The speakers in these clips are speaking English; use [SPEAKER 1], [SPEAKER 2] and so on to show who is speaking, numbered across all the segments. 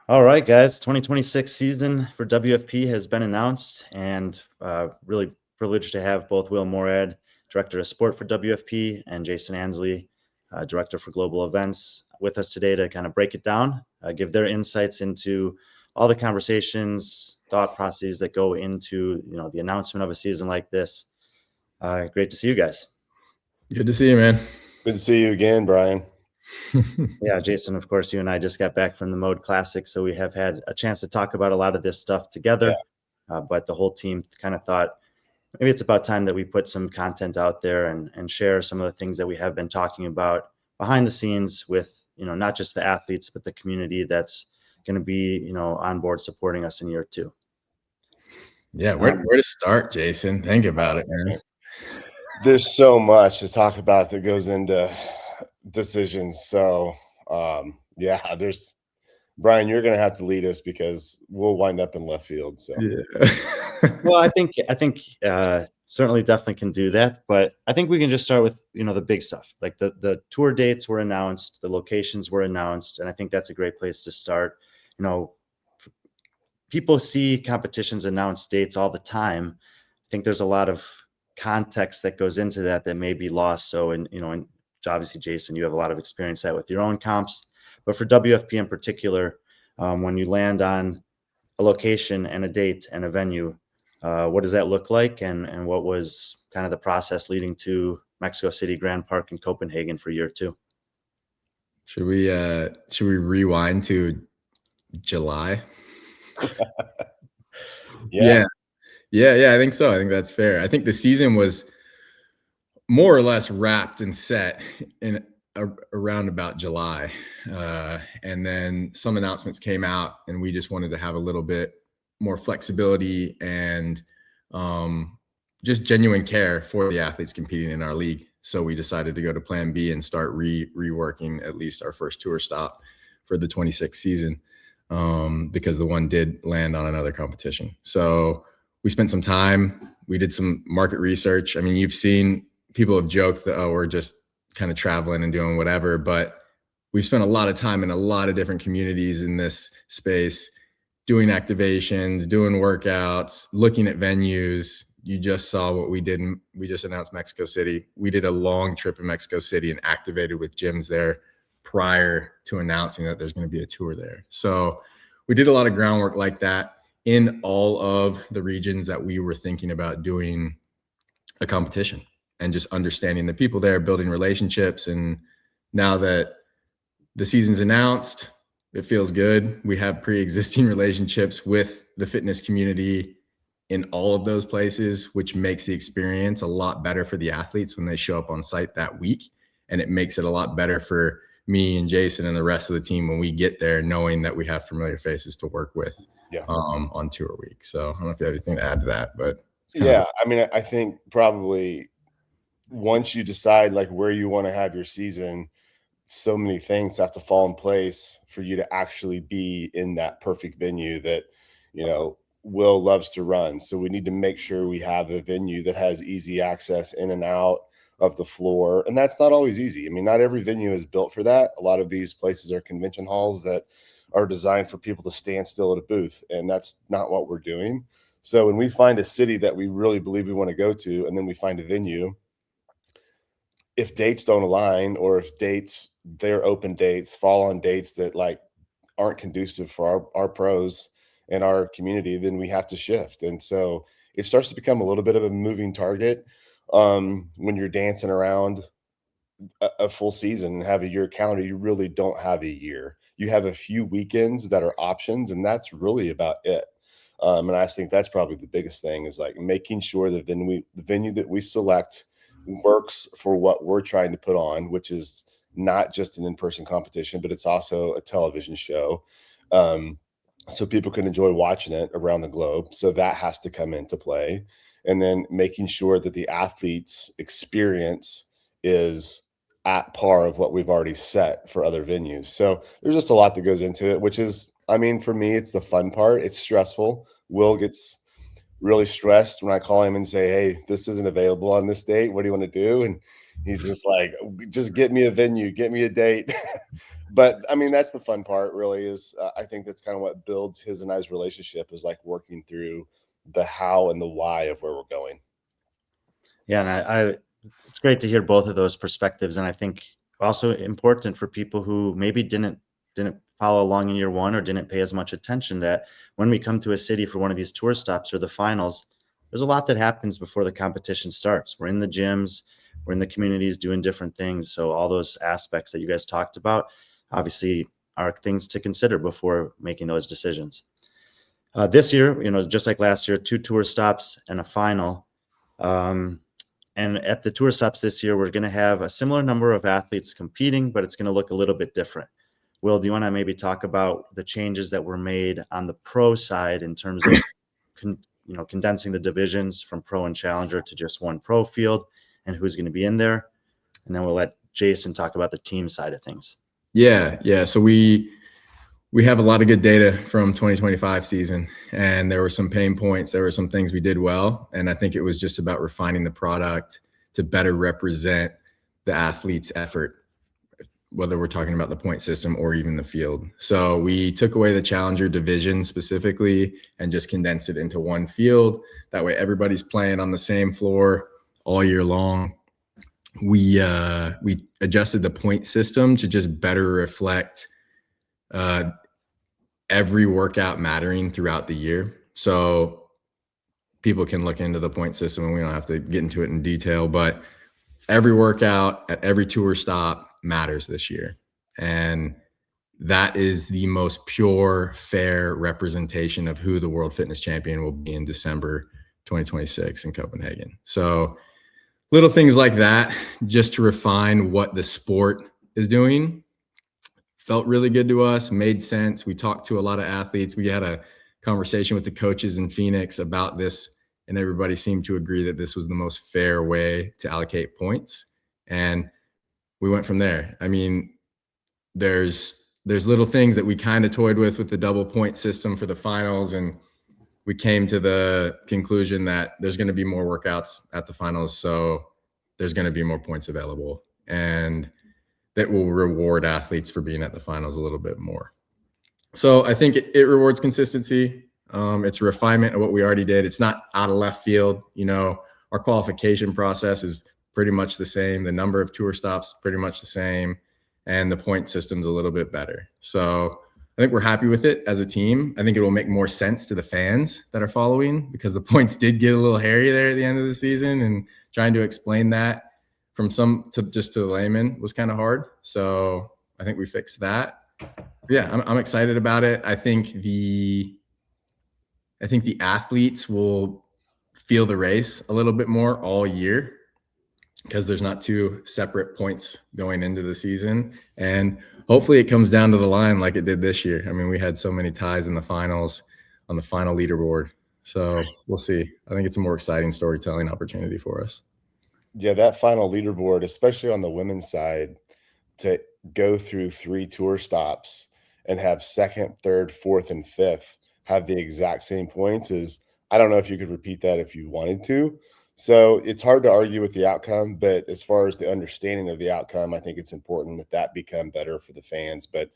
[SPEAKER 1] All right, guys, 2026 season for WFP has been announced, and really privileged to have both Will Moorad, Director of Sport for WFP, and Jason Ansley, Director for Global Events, with us today to kind of break it down, give their insights into all the conversations, thought processes that go into the announcement of a season like this. Great to see you guys.
[SPEAKER 2] Good to see you, man.
[SPEAKER 3] Good to see you again, Brian.
[SPEAKER 1] Yeah, Jason, of course, you and I just got back from the Mode Classic, so we have had a chance to talk about a lot of this stuff together. Yeah. But the whole team kind of thought maybe it's about time that we put some content out there and share some of the things that we have been talking about behind the scenes with, not just the athletes, but the community that's going to be, on board supporting us in year two.
[SPEAKER 2] Yeah, where to start, Jason? Think about it, man.
[SPEAKER 3] There's so much to talk about that goes into decisions. So, yeah, Brian, you're going to have to lead us because we'll wind up in left field. So,
[SPEAKER 2] yeah.
[SPEAKER 1] Well, I think certainly definitely can do that, but I think we can just start with the big stuff. Like the tour dates were announced, the locations were announced, and I think that's a great place to start. People see competitions announce dates all the time. I think there's a lot of context that goes into that may be lost. So, and obviously, Jason, you have a lot of experience that with your own comps, but for WFP in particular, when you land on a location and a date and a venue, what does that look like, and what was kind of the process leading to Mexico City Grand Park in Copenhagen for year two?
[SPEAKER 2] Should we rewind to July? Yeah, I think so. I think that's fair. I think the season was more or less wrapped and set in around about July, and then some announcements came out, and we just wanted to have a little bit more flexibility and just genuine care for the athletes competing in our league. So we decided to go to Plan B and start reworking at least our first tour stop for the 26th season, because the one did land on another competition. So we spent some time. We did some market research. I mean, you've seen people have joked that, we're just kind of traveling and doing whatever, but we've spent a lot of time in a lot of different communities in this space, doing activations, doing workouts, looking at venues. You just saw what we did. We just announced Mexico City. We did a long trip in Mexico City and activated with gyms there prior to announcing that there's going to be a tour there. So we did a lot of groundwork like that in all of the regions that we were thinking about doing a competition, and just understanding the people there, building relationships. And now that the season's announced, it feels good. We have pre-existing relationships with the fitness community in all of those places, which makes the experience a lot better for the athletes when they show up on site that week. And it makes it a lot better for me and Jason and the rest of the team when we get there, knowing that we have familiar faces to work with on tour week. So I don't know if you have anything to add to that, but
[SPEAKER 3] I mean, I think probably once you decide like where you want to have your season, so many things have to fall in place for you to actually be in that perfect venue that, Will loves to run. So we need to make sure we have a venue that has easy access in and out of the floor. And that's not always easy. I mean, not every venue is built for that. A lot of these places are convention halls that are designed for people to stand still at a booth. And that's not what we're doing. So when we find a city that we really believe we want to go to, and then we find a venue, if dates don't align, or if their open dates fall on dates that like aren't conducive for our pros and our community, then we have to shift. And so it starts to become a little bit of a moving target when you're dancing around a full season and have a year calendar. You really don't have a year. You have a few weekends that are options, and that's really about it. And I think that's probably the biggest thing, is like making sure that the venue that we select works for what we're trying to put on, which is not just an in-person competition, but it's also a television show. So people can enjoy watching it around the globe. So that has to come into play. And then making sure that the athletes' experience is at par of what we've already set for other venues. So there's just a lot that goes into it, which is, I mean, for me, it's the fun part. It's stressful. Will gets really stressed when I call him and say, hey, this isn't available on this date. What do you want to do? And he's just like, just get me a venue, get me a date. But I mean, that's the fun part really is I think that's kind of what builds his and I's relationship is like working through the how and the why of where we're going.
[SPEAKER 1] Yeah, and it's great to hear both of those perspectives, and I think also important for people who maybe didn't follow along in year one or didn't pay as much attention that when we come to a city for one of these tour stops or the finals, there's a lot that happens before the competition starts. We're in the gyms, we're in the communities doing different things. So all those aspects that you guys talked about obviously are things to consider before making those decisions. This year, just like last year, 2 tour stops and a final. And at the tour stops this year, we're going to have a similar number of athletes competing, but it's going to look a little bit different. Will, do you want to maybe talk about the changes that were made on the pro side in terms of condensing the divisions from pro and challenger to just one pro field and who's going to be in there? And then we'll let Jason talk about the team side of things.
[SPEAKER 2] Yeah. So we have a lot of good data from 2025 season, and there were some pain points. There were some things we did well, and I think it was just about refining the product to better represent the athlete's effort, whether we're talking about the point system or even the field. So we took away the challenger division specifically and just condensed it into one field. That way everybody's playing on the same floor all year long. We adjusted the point system to just better reflect every workout mattering throughout the year. So people can look into the point system and we don't have to get into it in detail, but every workout at every tour stop matters this year. And that is the most pure, fair representation of who the World Fitness Champion will be in December 2026 in Copenhagen. So little things like that, just to refine what the sport is doing, felt really good to us, made sense. We talked to a lot of athletes. We had a conversation with the coaches in Phoenix about this, and everybody seemed to agree that this was the most fair way to allocate points. And we went from there. I mean, there's little things that we kind of toyed with the double point system for the finals, and we came to the conclusion that there's going to be more workouts at the finals, so there's going to be more points available, and that will reward athletes for being at the finals a little bit more. So I think it rewards consistency. It's a refinement of what we already did. It's not out of left field. Our qualification process is pretty much the same. The number of tour stops pretty much the same, and the point system's a little bit better. So I think we're happy with it as a team. I think it will make more sense to the fans that are following, because the points did get a little hairy there at the end of the season, and trying to explain that from some to just to the layman was kind of hard. So I think we fixed that. But yeah, I'm excited about it. I think the athletes will feel the race a little bit more all year, because there's not 2 separate points going into the season. And hopefully it comes down to the line like it did this year. I mean, we had so many ties in the finals on the final leaderboard. So we'll see. I think it's a more exciting storytelling opportunity for us.
[SPEAKER 3] Yeah, that final leaderboard, especially on the women's side, to go through 3 tour stops and have 2nd, 3rd, 4th, and 5th have the exact same points is, I don't know if you could repeat that if you wanted to. So it's hard to argue with the outcome, but as far as the understanding of the outcome, I think it's important that become better for the fans. But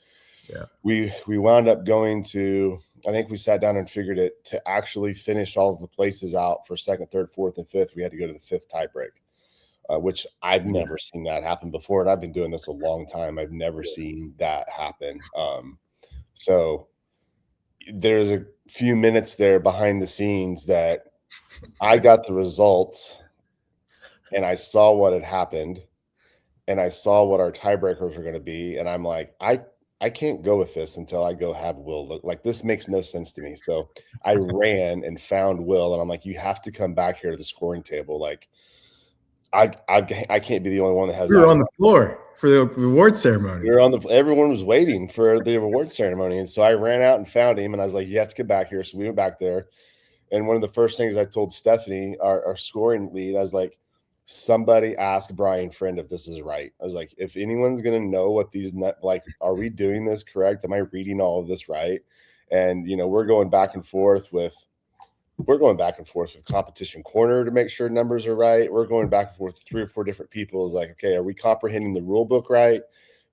[SPEAKER 2] yeah,
[SPEAKER 3] we wound up going to, I think we sat down and figured it to actually finish all of the places out for 2nd, 3rd, 4th, and 5th. We had to go to the 5th tiebreak. Which I've never seen that happen before. And I've been doing this a long time. I've never seen that happen. So there's a few minutes there behind the scenes that I got the results and I saw what had happened and I saw what our tiebreakers were going to be. And I'm like, I can't go with this until I go have Will look like this. Makes no sense to me. So I ran and found Will, and I'm like, you have to come back here to the scoring table. Like, I can't be the only one that has.
[SPEAKER 2] We were on the floor for the award ceremony.
[SPEAKER 3] We were everyone was waiting for the award ceremony, and so I ran out and found him, and I was like, "You have to get back here." So we went back there, and one of the first things I told Stephanie, our scoring lead, I was like, "Somebody ask Brian Friend if this is right." I was like, "If anyone's gonna know what these are we doing this correct? Am I reading all of this right?" And we're going back and forth with. Competition corner to make sure numbers are right. We're going back and forth with 3 or 4 different people. Is like, okay, are we comprehending the rule book right?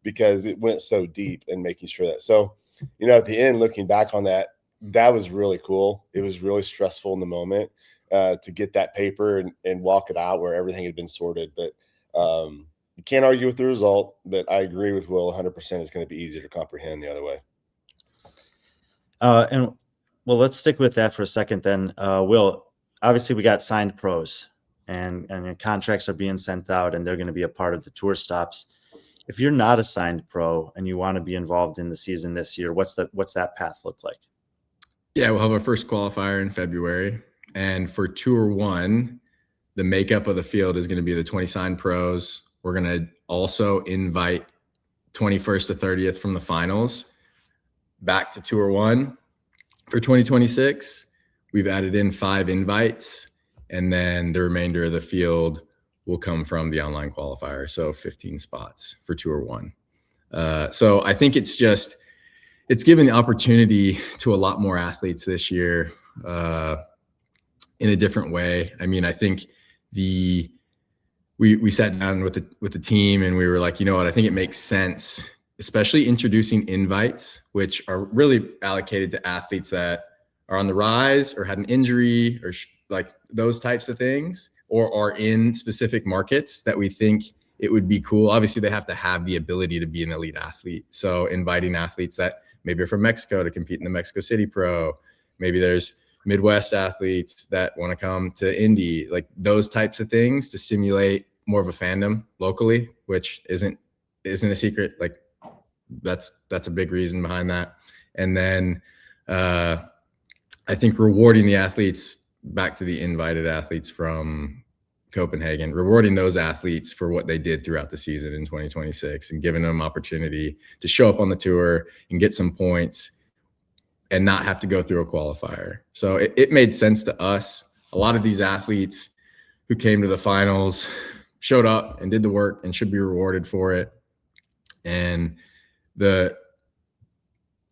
[SPEAKER 3] because it went so deep in making sure that. So, you know, at the end, looking back on that, that was really cool. It was really stressful in the moment to get that paper and walk it out where everything had been sorted. But you can't argue with the result. But I agree with Will 100%. It's going to be easier to comprehend the other way.
[SPEAKER 1] And well, let's stick with that for a second then. Will, obviously we got signed pros and contracts are being sent out and they're going to be a part of the tour stops. If you're not a signed pro and you want to be involved in the season this year, what's that path look like?
[SPEAKER 2] Yeah, we'll have our first qualifier in February. And for Tour 1, the makeup of the field is going to be the 20 signed pros. We're going to also invite 21st to 30th from the finals back to Tour 1 for 2026. We've added in 5 invites, and then the remainder of the field will come from the online qualifier. So 15 spots for Tour 1. So I think it's given the opportunity to a lot more athletes this year in a different way. I mean, I think we sat down with the team and we were like, you know what, I think it makes sense, especially introducing invites, which are really allocated to athletes that are on the rise or had an injury or like those types of things, or are in specific markets that we think it would be cool. Obviously, they have to have the ability to be an elite athlete. So inviting athletes that maybe are from Mexico to compete in the Mexico City Pro. Maybe there's Midwest athletes that want to come to Indy, like those types of things to stimulate more of a fandom locally, which isn't a secret. Like that's a big reason behind that. And then I think rewarding the athletes, back to the invited athletes from Copenhagen, rewarding those athletes for what they did throughout the season in 2026 and giving them opportunity to show up on the tour and get some points and not have to go through a qualifier. So it made sense to us. A lot of these athletes who came to the finals showed up and did the work and should be rewarded for it. And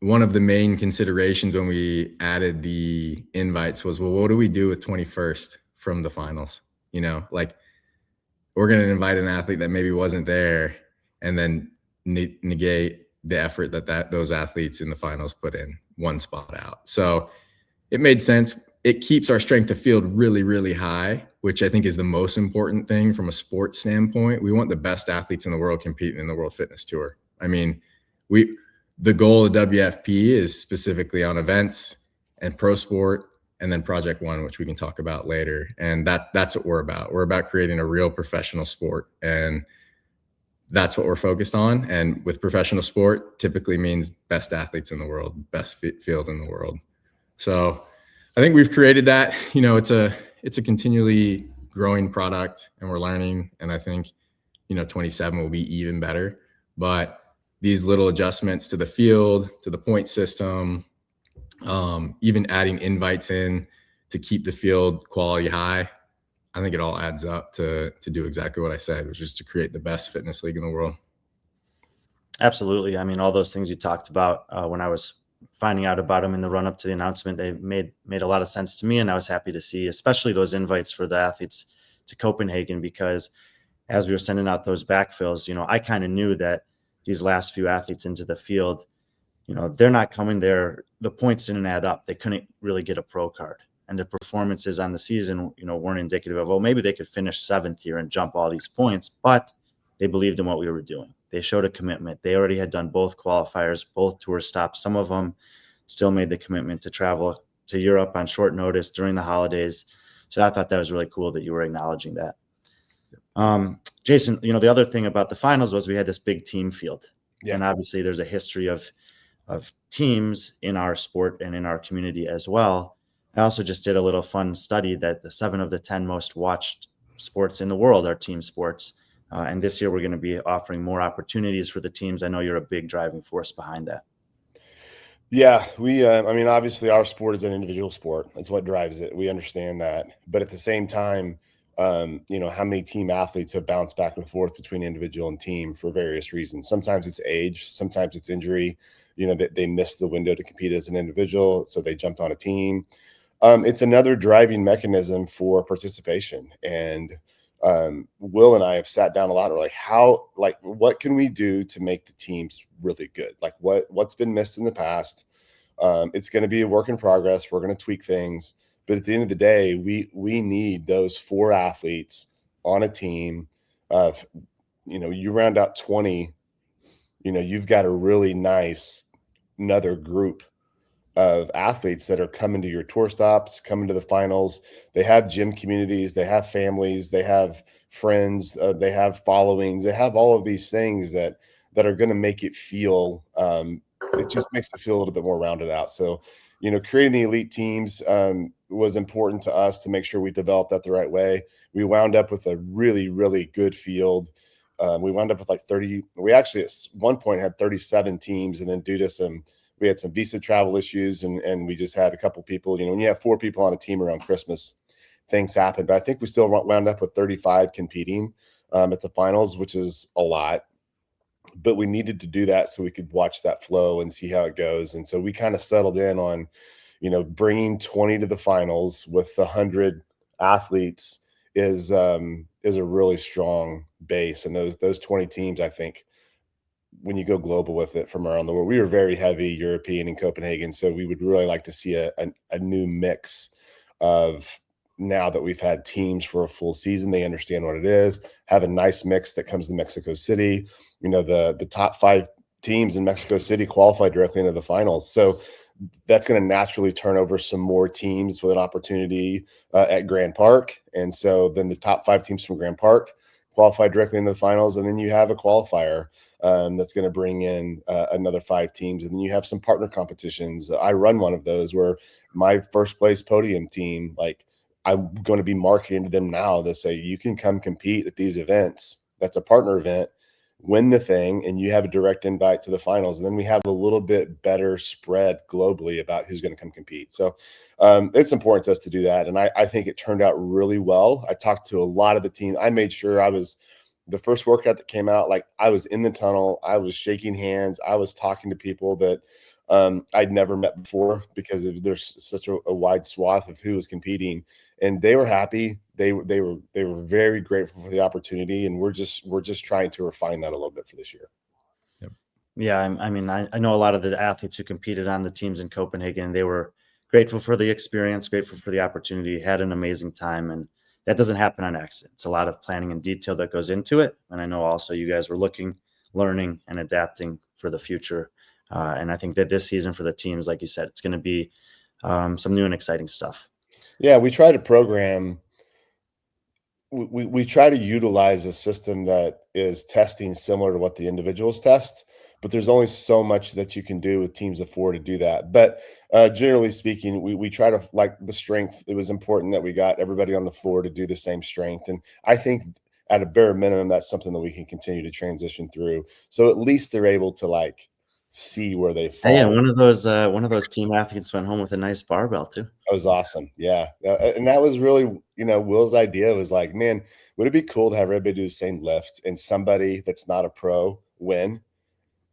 [SPEAKER 2] one of the main considerations when we added the invites was, well, what do we do with 21st from the finals? You know, like we're going to invite an athlete that maybe wasn't there and then negate the effort that those athletes in the finals put in one spot out. So it made sense. It keeps our strength of field really, really high, which I think is the most important thing from a sports standpoint. We want the best athletes in the world competing in the World Fitness Tour. I mean, the goal of WFP is specifically on events and pro sport, and then Project One, which we can talk about later. And that's what we're about. We're about creating a real professional sport, and that's what we're focused on. And with professional sport, typically means best athletes in the world, best field in the world. So I think we've created that. You know, it's a continually growing product, and we're learning. And I think, 27 will be even better. But these little adjustments to the field, to the point system, even adding invites in to keep the field quality high, I think it all adds up to do exactly what I said, which is to create the best fitness league in the world.
[SPEAKER 1] Absolutely. I mean, all those things you talked about when I was finding out about them in the run up to the announcement, they made a lot of sense to me. And I was happy to see, especially those invites for the athletes to Copenhagen, because as we were sending out those backfills, I kind of knew that these last few athletes into the field, they're not coming there. The points didn't add up. They couldn't really get a pro card. And the performances on the season, weren't indicative of, maybe they could finish 7th here and jump all these points, but they believed in what we were doing. They showed a commitment. They already had done both qualifiers, both tour stops. Some of them still made the commitment to travel to Europe on short notice during the holidays. So I thought that was really cool that you were acknowledging that. Jason, the other thing about the finals was we had this big team field. Yeah. And obviously there's a history of teams in our sport and in our community as well. I also just did a little fun study that the 7 of the 10 most watched sports in the world are team sports. And this year we're going to be offering more opportunities for the teams. I know you're a big driving force behind that.
[SPEAKER 3] Yeah, obviously our sport is an individual sport. That's what drives it. We understand that. But at the same time, how many team athletes have bounced back and forth between individual and team for various reasons. Sometimes it's age, sometimes it's injury, that they missed the window to compete as an individual, so they jumped on a team. It's another driving mechanism for participation. And Will and I have sat down a lot and we're like, what can we do to make the teams really good? Like what's been missed in the past? It's going to be a work in progress. We're going to tweak things, but at the end of the day, we need those 4 athletes on a team. You round out 20, you've got a really nice another group of athletes that are coming to your tour stops, coming to the finals. They have gym communities, they have families, they have friends, they have followings, they have all of these things that are going to make it feel. It just makes it feel a little bit more rounded out. So, creating the elite teams was important to us to make sure we developed that the right way. We wound up with a really, really good field. We wound up with like 30. We actually at one point had 37 teams, and then due to we had some visa travel issues, and we just had a couple people. When you have 4 people on a team around Christmas, things happen. But I think we still wound up with 35 competing at the finals, which is a lot. But we needed to do that so we could watch that flow and see how it goes. And so we kind of settled in on, bringing 20 to the finals with 100 athletes is a really strong base. And those 20 teams, I think, when you go global with it from around the world, we were very heavy European in Copenhagen. So we would really like to see a new mix of, now that we've had teams for a full season, they understand what it is, have a nice mix that comes to Mexico City. The top 5 teams in Mexico City qualify directly into the finals. So that's going to naturally turn over some more teams with an opportunity at Grand Park. And so then the top 5 teams from Grand Park qualify directly into the finals. And then you have a qualifier that's going to bring in another 5 teams. And then you have some partner competitions. I run one of those where my first place podium team, like, I'm going to be marketing to them now that say, you can come compete at these events. That's a partner event, win the thing, and you have a direct invite to the finals. And then we have a little bit better spread globally about who's going to come compete. So it's important to us to do that. And I think it turned out really well. I talked to a lot of the team. I made sure the first workout that came out, like, I was in the tunnel, I was shaking hands, I was talking to people that I'd never met before, because there's such a wide swath of who was competing, and they were happy. They were very grateful for the opportunity, and we're just trying to refine that a little bit for this year.
[SPEAKER 1] Yep. Yeah, I know a lot of the athletes who competed on the teams in Copenhagen. They were grateful for the experience, grateful for the opportunity, had an amazing time, and that doesn't happen on accident. It's a lot of planning and detail that goes into it. And I know also you guys were looking, learning, and adapting for the future. And I think that this season for the teams, like you said, it's going to be some new and exciting stuff.
[SPEAKER 3] Yeah, we try to program. We try to utilize a system that is testing similar to what the individuals test, but there's only so much that you can do with teams of 4 to do that. But generally speaking, we try to, like, the strength. It was important that we got everybody on the floor to do the same strength. And I think at a bare minimum, that's something that we can continue to transition through. So at least they're able to, like, see where they fall.
[SPEAKER 1] Yeah, one of those team athletes went home with a nice barbell too.
[SPEAKER 3] That was awesome. Yeah. And that was really, Will's idea was like, man, would it be cool to have everybody do the same lift and somebody that's not a pro win?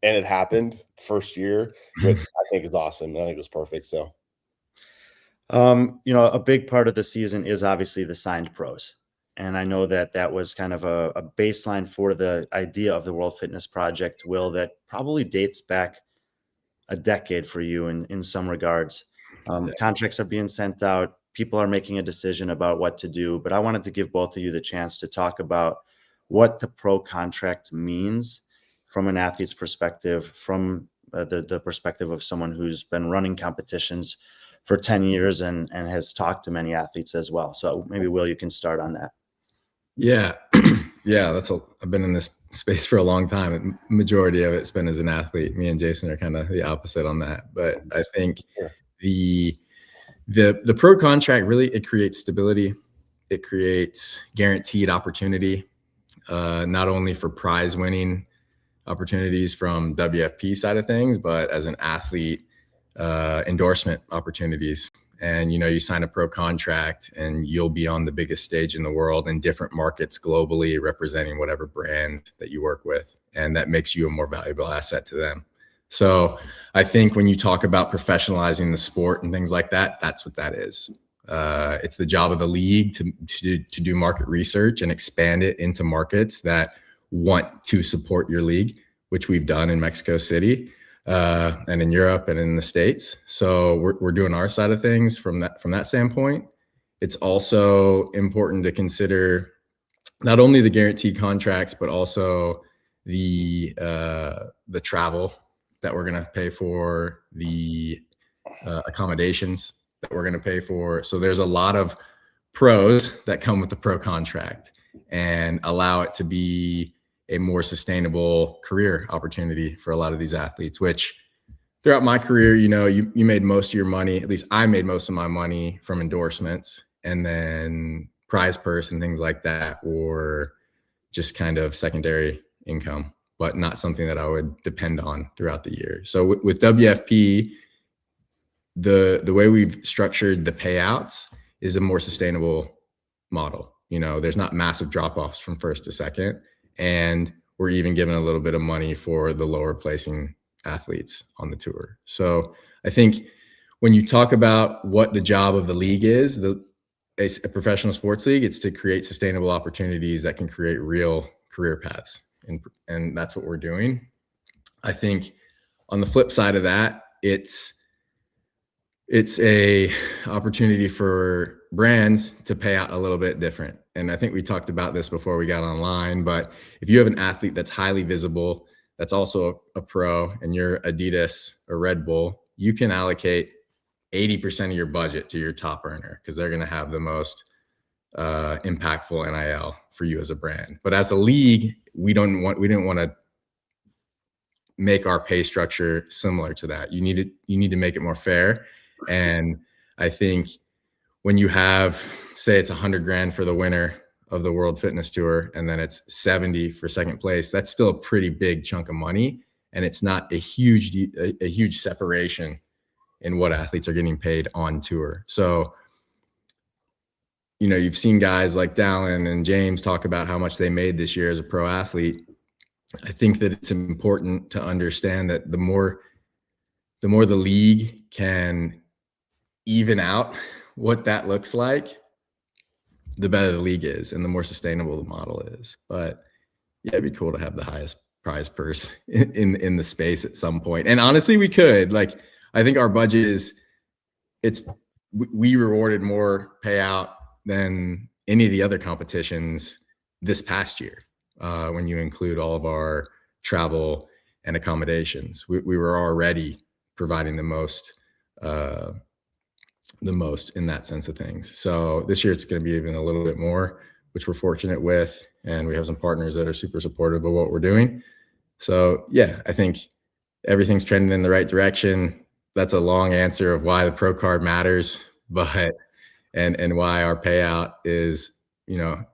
[SPEAKER 3] And it happened first year, which I think is awesome. I think it was perfect. So,
[SPEAKER 1] a big part of the season is obviously the signed pros. And I know that was kind of a baseline for the idea of the World Fitness Project, Will, that probably dates back a decade for you in some regards. Contracts are being sent out. People are making a decision about what to do. But I wanted to give both of you the chance to talk about what the pro contract means from an athlete's perspective, from the perspective of someone who's been running competitions for 10 years and has talked to many athletes as well. So maybe, Will, you can start on that.
[SPEAKER 2] Yeah. Yeah. I've been in this space for a long time. Majority of it's been as an athlete. Me and Jason are kind of the opposite on that. But I think the pro contract, really, it creates stability. It creates guaranteed opportunity, not only for prize winning opportunities from WFP side of things, but as an athlete, endorsement opportunities. And, you sign a pro contract and you'll be on the biggest stage in the world in different markets globally, representing whatever brand that you work with. And that makes you a more valuable asset to them. So I think when you talk about professionalizing the sport and things like that, that's what that is. It's the job of the league to do market research and expand it into markets that want to support your league, which we've done in Mexico City and in Europe and in the States. So we're doing our side of things from that standpoint. It's also important to consider not only the guaranteed contracts, but also the travel that we're going to pay for, the accommodations that we're going to pay for. So there's a lot of pros that come with the pro contract and allow it to be a more sustainable career opportunity for a lot of these athletes, which throughout my career, you made most of your money, at least I made most of my money from endorsements and then prize purse and things like that, or just kind of secondary income, but not something that I would depend on throughout the year. So with WFP, the way we've structured the payouts is a more sustainable model. There's not massive drop-offs from first to second, and we're even giving a little bit of money for the lower placing athletes on the tour. So I think when you talk about what the job of the league is, a professional sports league, it's to create sustainable opportunities that can create real career paths. And that's what we're doing. I think on the flip side of that, it's a opportunity for brands to pay out a little bit different. And I think we talked about this before we got online, but if you have an athlete that's highly visible, that's also a pro, and you're Adidas or Red Bull, you can allocate 80% of your budget to your top earner because they're going to have the most impactful NIL for you as a brand. But as a league, we didn't want to make our pay structure similar to that. You need to make it more fair. And I think when you have, say it's $100,000 for the winner of the World Fitness Tour, and then it's 70 for second place, that's still a pretty big chunk of money. And it's not a huge separation in what athletes are getting paid on tour. So, you've seen guys like Dallin and James talk about how much they made this year as a pro athlete. I think that it's important to understand that the more the league can even out what that looks like, the better the league is and the more sustainable the model is. But yeah, it'd be cool to have the highest prize purse in the space at some point. And honestly, we could. I think our budget we rewarded more payout than any of the other competitions this past year. When you include all of our travel and accommodations, we were already providing the most in that sense of things. So this year it's going to be even a little bit more, which we're fortunate with. And we have some partners that are super supportive of what we're doing. So yeah, I think everything's trending in the right direction. That's a long answer of why the pro card matters, but and why our payout is,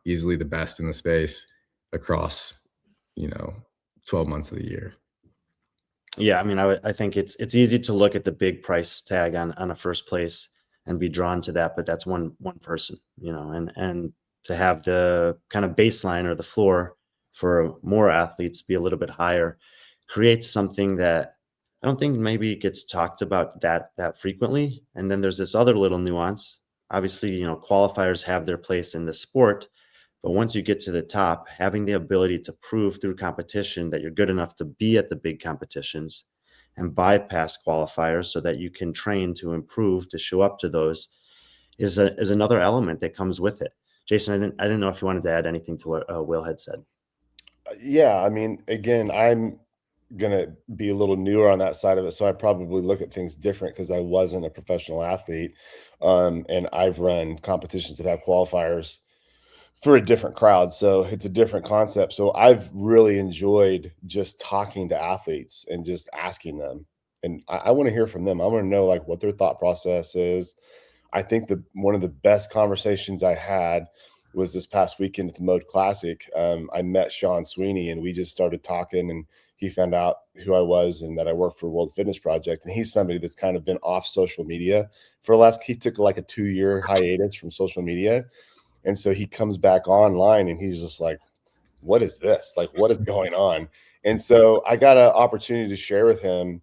[SPEAKER 2] easily the best in the space across, 12 months of the year.
[SPEAKER 1] Yeah, I mean, I think it's easy to look at the big price tag on a first place and be drawn to that, but that's one person, and to have the kind of baseline or the floor for more athletes be a little bit higher creates something that I don't think maybe gets talked about that frequently. And then there's this other little nuance. Obviously, qualifiers have their place in the sport, but once you get to the top, having the ability to prove through competition that you're good enough to be at the big competitions and bypass qualifiers so that you can train to improve, to show up to those is another element that comes with it. Jason, I didn't know if you wanted to add anything to what Will had said.
[SPEAKER 3] Yeah, I mean, again, I'm gonna be a little newer on that side of it, so I probably look at things different because I wasn't a professional athlete, and I've run competitions that have qualifiers for a different crowd, so it's a different concept. So I've really enjoyed just talking to athletes and just asking them, and I want to hear from them. I want to know what their thought process is. I think one of the best conversations I had was this past weekend at the Mode Classic. I met Sean Sweeney and we just started talking, and he found out who I was and that I work for World Fitness Project. And he's somebody that's kind of been off social media he took a 2-year hiatus from social media. And so he comes back online and he's just like, what is this? What is going on? And so I got an opportunity to share with him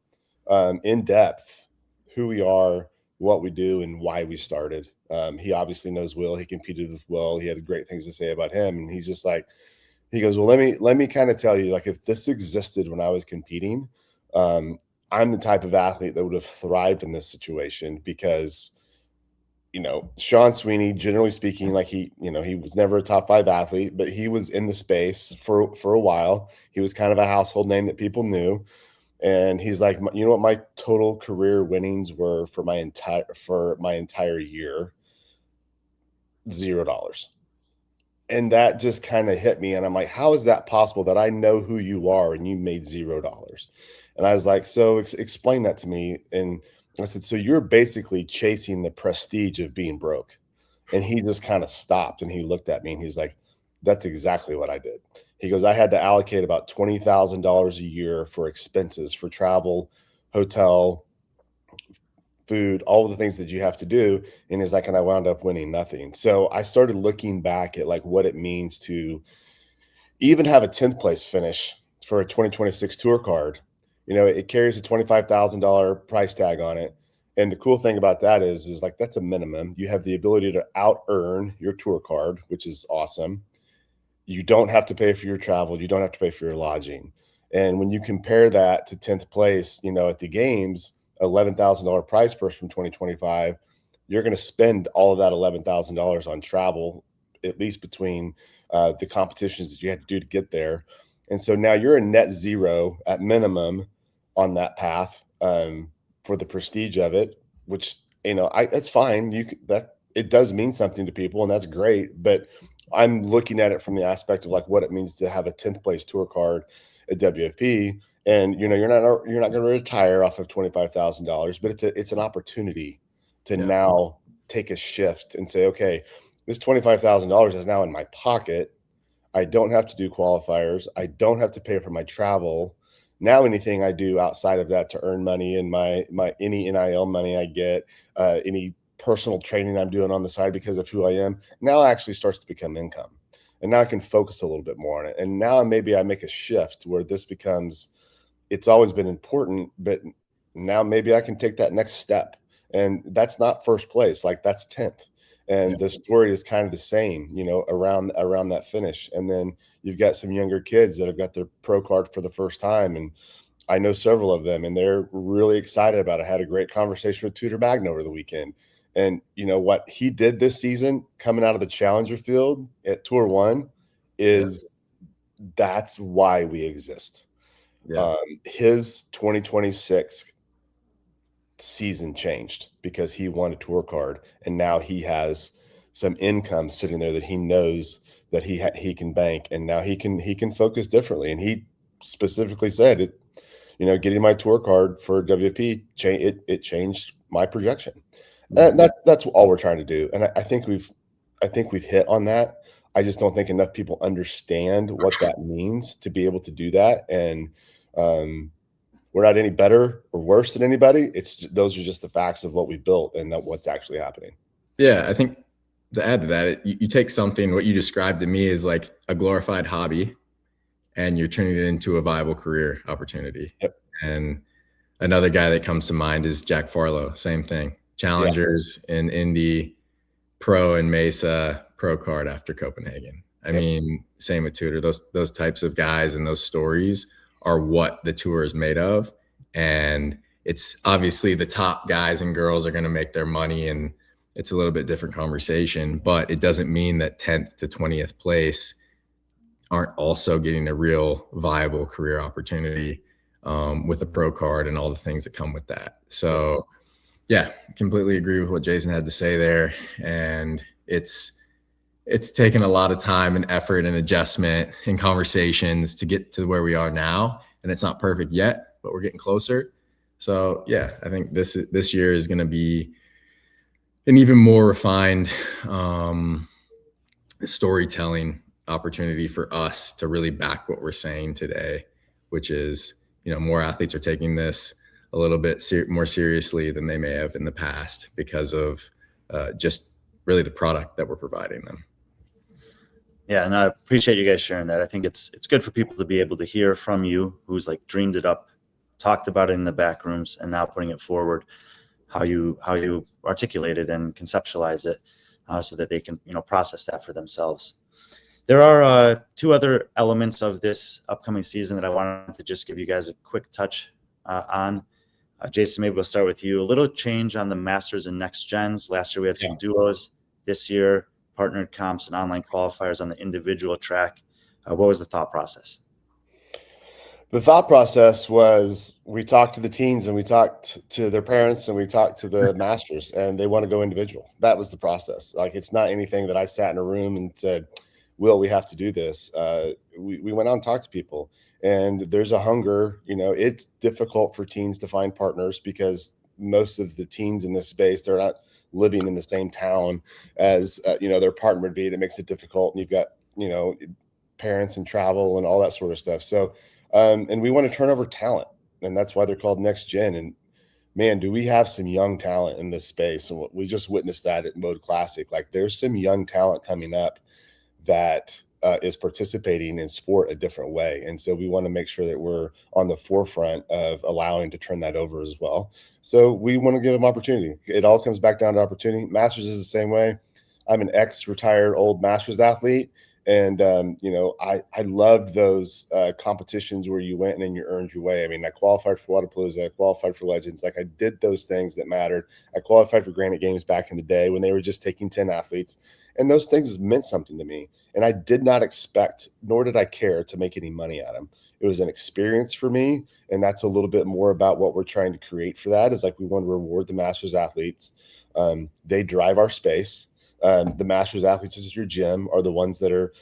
[SPEAKER 3] in depth who we are, what we do and why we started. He obviously knows Will. He competed with Will. He had great things to say about him. And he's just like, he goes, well, let me kind of tell you, like, if this existed when I was competing, um, I'm the type of athlete that would have thrived in this situation because, Sean Sweeney, generally speaking, like he was never a top 5 athlete, but he was in the space for a while. He was kind of a household name that people knew. And he's like, you know what my total career winnings were for my entire year? $0. And that just kind of hit me. And I'm like, how is that possible that I know who you are and you made $0? And I was like, so explain that to me. And I said, so you're basically chasing the prestige of being broke. And he just kind of stopped and he looked at me and he's like, that's exactly what I did. He goes, I had to allocate about $20,000 a year for expenses for travel, hotel, food, all of the things that you have to do. And he's like, and I wound up winning nothing. So I started looking back at like what it means to even have a 10th place finish for a 2026 tour card. It carries a $25,000 price tag on it. And the cool thing about that is like that's a minimum. You have the ability to out earn your tour card, which is awesome. You don't have to pay for your travel. You don't have to pay for your lodging. And when you compare that to 10th place, at the games, $11,000 prize purse from 2025, you're going to spend all of that $11,000 on travel, at least between the competitions that you had to do to get there. And so now you're a net zero at minimum on that path for the prestige of it, which, that's fine. That it does mean something to people and that's great. But I'm looking at it from the aspect of like what it means to have a 10th place tour card at WFP. And you're not going to retire off of $25,000, but it's an opportunity to now take a shift and say, okay, this $25,000 is now in my pocket. I don't have to do qualifiers. I don't have to pay for my travel. Now anything I do outside of that to earn money and my any NIL money I get, any personal training I'm doing on the side because of who I am, now actually starts to become income. And now I can focus a little bit more on it. And now maybe I make a shift where this becomes, it's always been important, but now maybe I can take that next step. And that's not first place, like that's 10th. And the story is kind of the same, around that finish. And then you've got some younger kids that have got their pro card for the first time. And I know several of them, and they're really excited about it. I had a great conversation with Tudor Magna over the weekend. And what he did this season coming out of the challenger field at Tour 1 is that's why we exist. His 2026 season changed because he won a tour card, and now he has some income sitting there that he knows that he can bank, and now he can focus differently. And he specifically said it, getting my tour card for WFP it changed my projection. That's all we're trying to do, and I think we've hit on that. I just don't think enough people understand what that means to be able to do that. And we're not any better or worse than anybody. Those are just the facts of what we built and what's actually happening.
[SPEAKER 2] Yeah, I think to add to that, you take something, what you described to me is like a glorified hobby, and you're turning it into a viable career opportunity.
[SPEAKER 3] Yep.
[SPEAKER 2] And another guy that comes to mind is Jack Farlow. Same thing. Challengers in Indy, pro and Mesa, pro card after Copenhagen. I mean, same with Tudor. Those types of guys and those stories are what the tour is made of. And it's obviously the top guys and girls are going to make their money, and it's a little bit different conversation, but it doesn't mean that 10th to 20th place aren't also getting a real viable career opportunity with a pro card and all the things that come with that. So yeah, completely agree with what Jason had to say there. And it's taken a lot of time and effort and adjustment and conversations to get to where we are now. And it's not perfect yet, but we're getting closer. So yeah, I think this year is going to be an even more refined storytelling opportunity for us to really back what we're saying today, which is, more athletes are taking this a little bit more seriously than they may have in the past because of just really the product that we're providing them.
[SPEAKER 1] Yeah, and I appreciate you guys sharing that. I think it's good for people to be able to hear from you, who's like dreamed it up, talked about it in the back rooms, and now putting it forward. how you articulate it and conceptualize it, so that they can process that for themselves. There are 2 other elements of this upcoming season that I wanted to just give you guys a quick touch on. Jason, maybe we'll start with you. A little change on the Masters and Next Gens. Last year we had some duos. This year, partnered comps and online qualifiers on the individual track. What was the thought process?
[SPEAKER 3] The thought process was, we talked to the teens and we talked to their parents and we talked to the masters, and they want to go individual. That was the process. Like, it's not anything that I sat in a room and said, Will, we have to do this. We went out and talked to people, and there's a hunger. It's difficult for teens to find partners because most of the teens in this space, they're not living in the same town as their partner would be. It makes it difficult. And you've got parents and travel and all that sort of stuff. So and we want to turn over talent, and that's why they're called Next Gen. And man, do we have some young talent in this space. And we just witnessed that at Mode Classic. Like, there's some young talent coming up that is participating in sport a different way. And so we want to make sure that we're on the forefront of allowing to turn that over as well. So we want to give them opportunity. It all comes back down to opportunity. Masters is the same way. I'm an ex-retired old Masters athlete. And, I loved those competitions where you went and then you earned your way. I mean, I qualified for Wadapalooza, I qualified for Legends. Like, I did those things that mattered. I qualified for Granite Games back in the day when they were just taking 10 athletes. And those things meant something to me. And I did not expect, nor did I care, to make any money at them. It was an experience for me. And that's a little bit more about what we're trying to create for that, is like, we want to reward the Masters athletes. They drive our space. The Masters athletes is your gym, are the ones that are,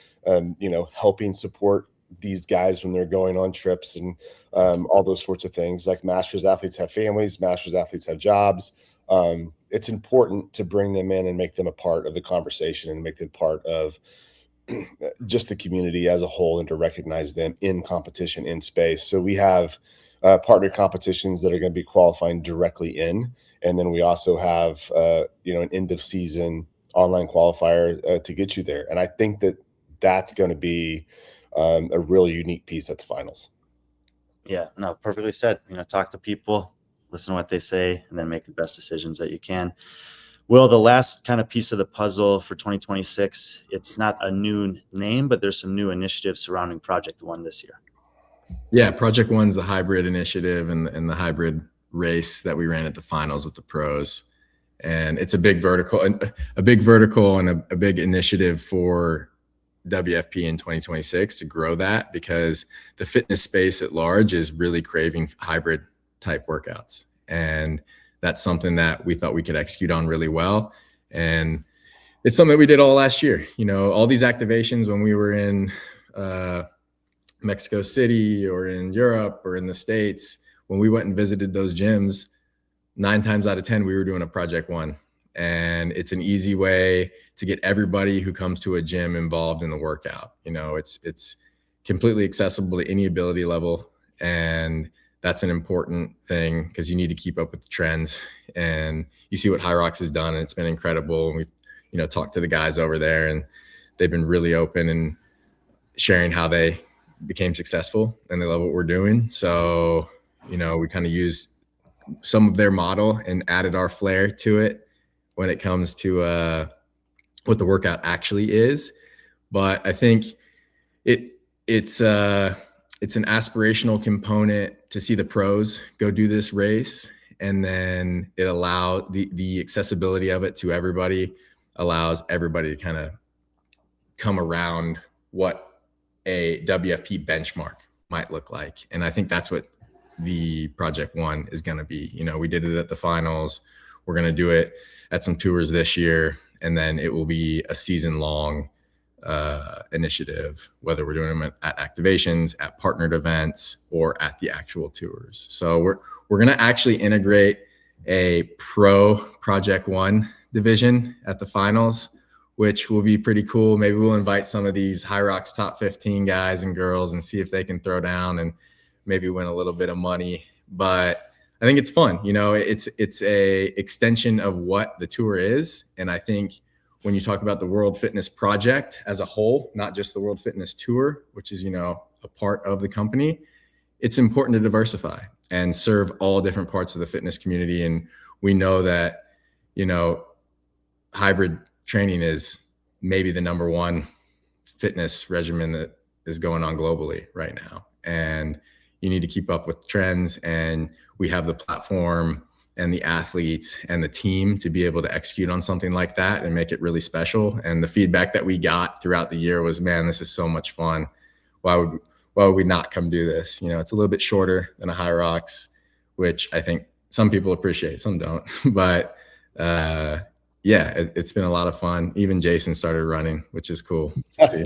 [SPEAKER 3] helping support these guys when they're going on trips and all those sorts of things. Like, Masters athletes have families, Masters athletes have jobs. It's important to bring them in and make them a part of the conversation and make them part of just the community as a whole, and to recognize them in competition in space. So we have partner competitions that are going to be qualifying directly in. And then we also have, an end of season online qualifier to get you there. And I think that that's going to be a really unique piece at the finals.
[SPEAKER 1] Yeah, no, perfectly said. Talk to people, listen to what they say, and then make the best decisions that you can. Will, the last kind of piece of the puzzle for 2026, it's not a new name, but there's some new initiatives surrounding Project One this year.
[SPEAKER 2] Yeah, Project One's the hybrid initiative and the hybrid race that we ran at the finals with the pros. And it's a big vertical and a big initiative for WFP in 2026 to grow that, because the fitness space at large is really craving hybrid type workouts. And that's something that we thought we could execute on really well. And it's something that we did all last year. All these activations when we were in Mexico City or in Europe or in the States, when we went and visited those gyms, 9 times out of 10, we were doing a Project One. And it's an easy way to get everybody who comes to a gym involved in the workout. It's completely accessible to any ability level. And that's an important thing, because you need to keep up with the trends. And you see what High Rocks has done, and it's been incredible. And we've, talked to the guys over there, and they've been really open and sharing how they became successful, and they love what we're doing. So, we kind of used some of their model and added our flair to it when it comes to what the workout actually is. But I think it's an aspirational component to see the pros go do this race, and then it allows the accessibility of it to everybody, allows everybody to kind of come around what a WFP benchmark might look like. And I think that's what the Project One is going to be. We did it at the finals. We're going to do it at some tours this year, and then it will be a season-long initiative, whether we're doing them at activations, at partnered events, or at the actual tours. So we're going to actually integrate a pro Project One division at the finals, which will be pretty cool. Maybe we'll invite some of these High Rocks top 15 guys and girls and see if they can throw down and maybe win a little bit of money. But I think it's fun. It's a extension of what the tour is. And I think when you talk about the World Fitness Project as a whole, not just the World Fitness Tour, which is, a part of the company, it's important to diversify and serve all different parts of the fitness community. And we know that, you know, hybrid training is maybe the number one fitness regimen that is going on globally right now. And you need to keep up with trends, and we have the platform and the athletes and the team to be able to execute on something like that and make it really special. And the feedback that we got throughout the year was, man, this is so much fun. Why would we not come do this? You know, it's a little bit shorter than a High Rocks, which I think some people appreciate, some don't. But yeah, it's been a lot of fun. Even Jason started running, which is cool to see.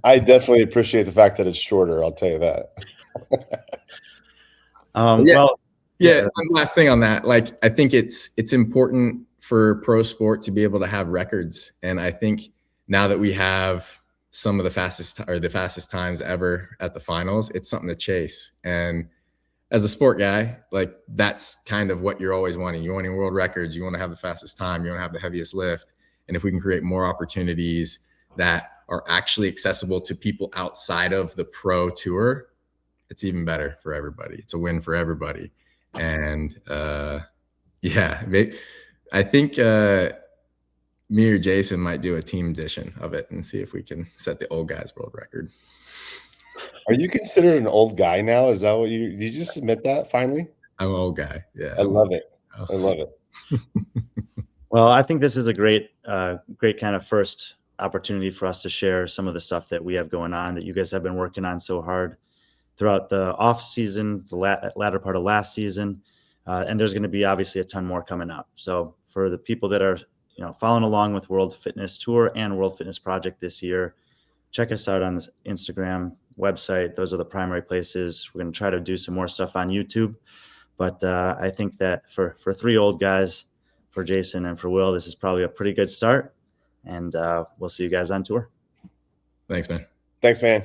[SPEAKER 3] I definitely appreciate the fact that it's shorter. I'll tell you that.
[SPEAKER 1] Well,
[SPEAKER 2] yeah. One last thing on that, like, I think it's important for pro sport to be able to have records, and I think now that we have some of the fastest times ever at the finals, it's something to chase. And as a sport guy, like, that's kind of what you're always wanting. You're wanting world records. You want to have the fastest time. You want to have the heaviest lift. And if we can create more opportunities that are actually accessible to people outside of the pro tour, it's even better for everybody. It's a win for everybody. And yeah, I think me or Jason might do a team edition of it and see if we can set the old guys world record.
[SPEAKER 3] Are you considered an old guy now? Is that what did you just submit that finally?
[SPEAKER 2] I'm an old guy. Yeah.
[SPEAKER 3] I love it. I love it.
[SPEAKER 1] Well, I think this is a great kind of first opportunity for us to share some of the stuff that we have going on that you guys have been working on so hard throughout the off season, the latter part of last season. And there's going to be obviously a ton more coming up. So for the people that are, following along with World Fitness Tour and World Fitness Project this year, check us out on the Instagram website. Those are the primary places. We're going to try to do some more stuff on YouTube. But I think that for three old guys, for Jason and for Will, this is probably a pretty good start. And we'll see you guys on tour.
[SPEAKER 2] Thanks, man.
[SPEAKER 3] Thanks, man.